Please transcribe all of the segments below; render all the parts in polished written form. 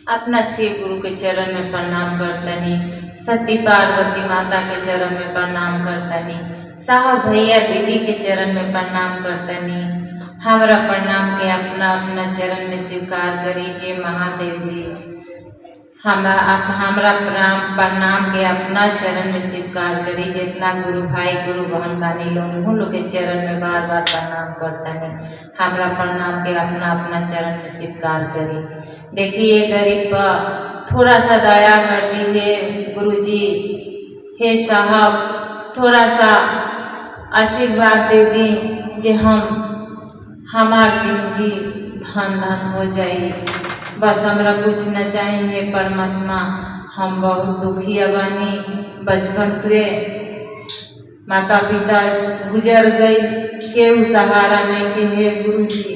अपना शिव गुरु के चरण में प्रणाम करतनी, सती पार्वती माता के चरण में प्रणाम करतनी, साहब भैया दीदी के चरण में प्रणाम करतनी। हमारा प्रणाम के अपना अपना चरण में स्वीकार करी। हे महादेव जी, हमारा प्रणाम के अपना चरण में स्वीकार करी। जितना गुरु भाई गुरु बहन बानी लोग के चरण में बार बार प्रणाम करतनी। हमारा प्रणाम के अपना अपना चरण में स्वीकार करी। देखिए गरीब पर थोड़ा सा दया कर दीजिए गुरु जी। हे साहब थोड़ा सा आशीर्वाद दे दी कि हमार जिंदगी धन धन हो जाए। बस हमरा कुछ न चाहिए परमात्मा। हम बहुत दुखिया बानी, बचपन से माता पिता गुजर गई, केहू सहारा नहीं के। हे गुरु जी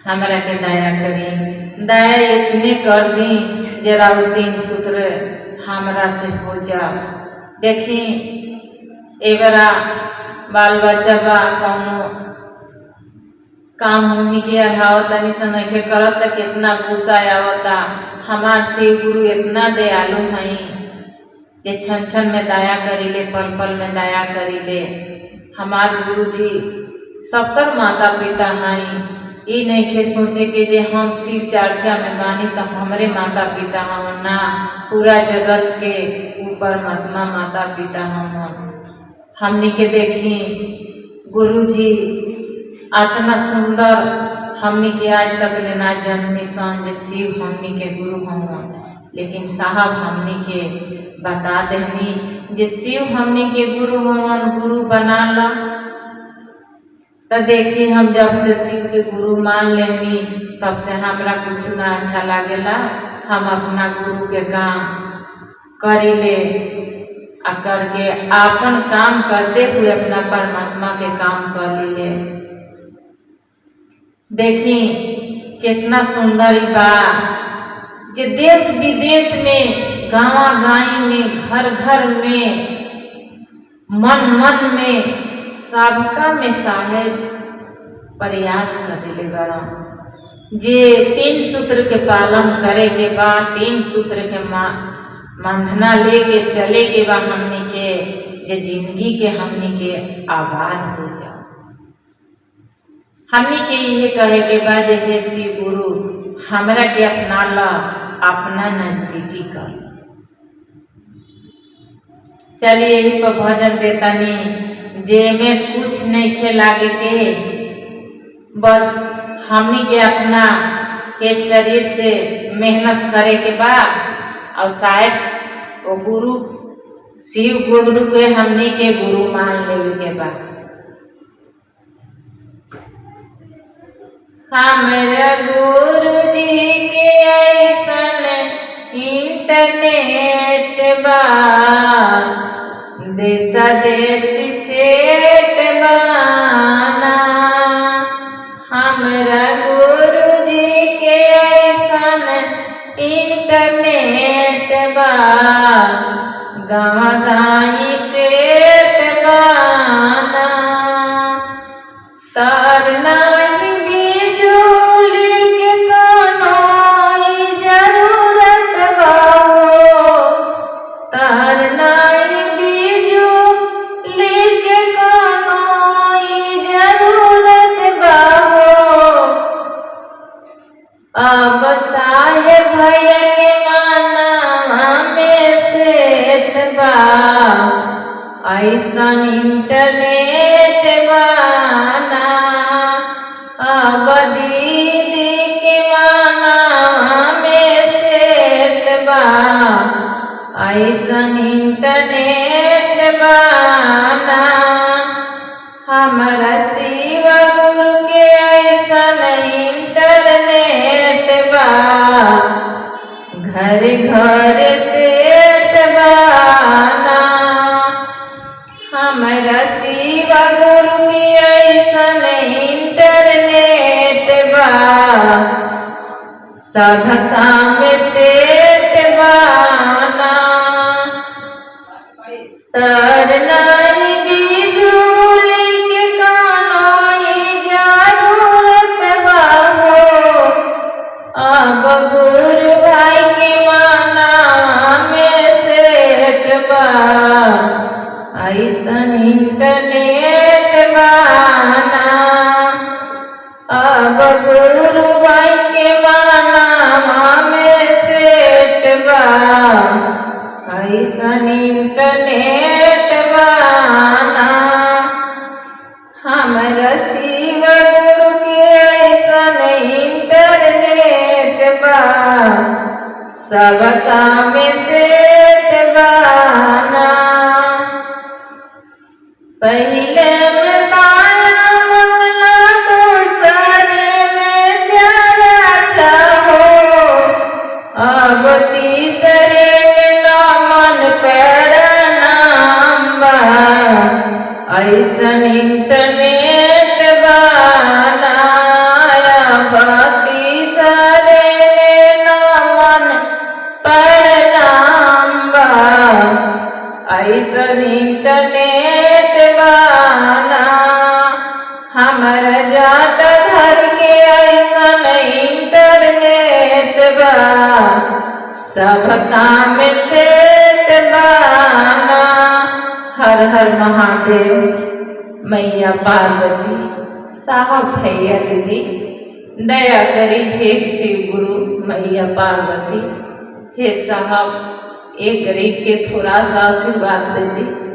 हमरा के दया करी। दया इतने कर दी जरा 3 सूत्र हमरा से हो जा। देखी एबरा बाल बच्चा बा कौनो काम हमनी के अढ़ावतनी सन नइखे करत त कितना गुस्सा आवता। हमार शिव गुरु इतना दयालु हई जे क्षण क्षण में दया करीले, पल पल में दया करीले। हमार गुरु जी सबकर माता पिता हई। ई नइखे सोचे के जे हम शिव चर्चा में बानी तो हमरे माता पिता हम ना, पूरा जगत के ऊपर परमात्मा माता पिता हम। हमनी के देखी गुरु जी इतना सुंदर हमनी के आज तक लेना जननी सन जे शिव हमनी के गुरु हम। लेकिन साहब हमनी के बता देनी जे शिव हमनी के गुरु हम, गुरु बना ला। तो देखी हम जब से शिव के गुरु मान लेनी तब से हमरा कुछ ना अच्छा लागेला। हम अपना गुरु के काम करी ले आ करके आपन काम करते हुए अपना परमात्मा के काम कर ले। देखी कितना सुंदर बा जे देश विदेश में, गाँव गाई में, घर घर में, मन मन में, सबका में साहेब प्रयास कर दिले बड़ा जे 3 सूत्र के पालन करे के बाद 3 सूत्र के मंधना लेके चले के बाद हमनी के जे जिंदगी के हमनी के आबाद हो जाओ। हमनी के ये कहे के बाद हे शिव गुरु हमरा के अपना ला, अपना नजदीकी कर। चलिए यही पर भजन देतानी जे में कुछ नहीं खे लागे के, बस हमनी के अपना के शरीर से मेहनत करे के बाद और शायद वो गुरु शिव गुरु के हमनी के गुरु मान लेवे के बाद। हमरा गुरु जी के ऐसन इंटरनेट बा, देशा देश सेट बाना। हमरा गुरु जी के ऐसन इंटरनेट बा, गाँव गाई सेट बाना। तार नहीं बिजुली के कोई जरूरत बा हो, तार नहीं बिजुली के कोई जरूरत बा हो। अब साहेब भैया के माना में सेट बा, ऐसन इंटरनेट बाना। अब दीदी के माना में सेट बा, ऐसन इंटरनेट बाना। हमारा शिव गुरु के ऐसन इंटरनेट बा, घर घर सेट बाना। हमारा शिव गुरु के ऐसन इंटरनेट बा, सब काम सेट बाना। तर नहीं बिजुली के कोई जरूरत बा हो, हमर जात धर के ऐसन इंटरनेट बा, सब काम सेट बाना। हर हर महादेव। मैया पार्वती, साहब भैया दीदी दया करी, हे शिव गुरु मैया पार्वती, हे साहब एक गरीब के थोड़ा सा आशीर्वाद दे दी।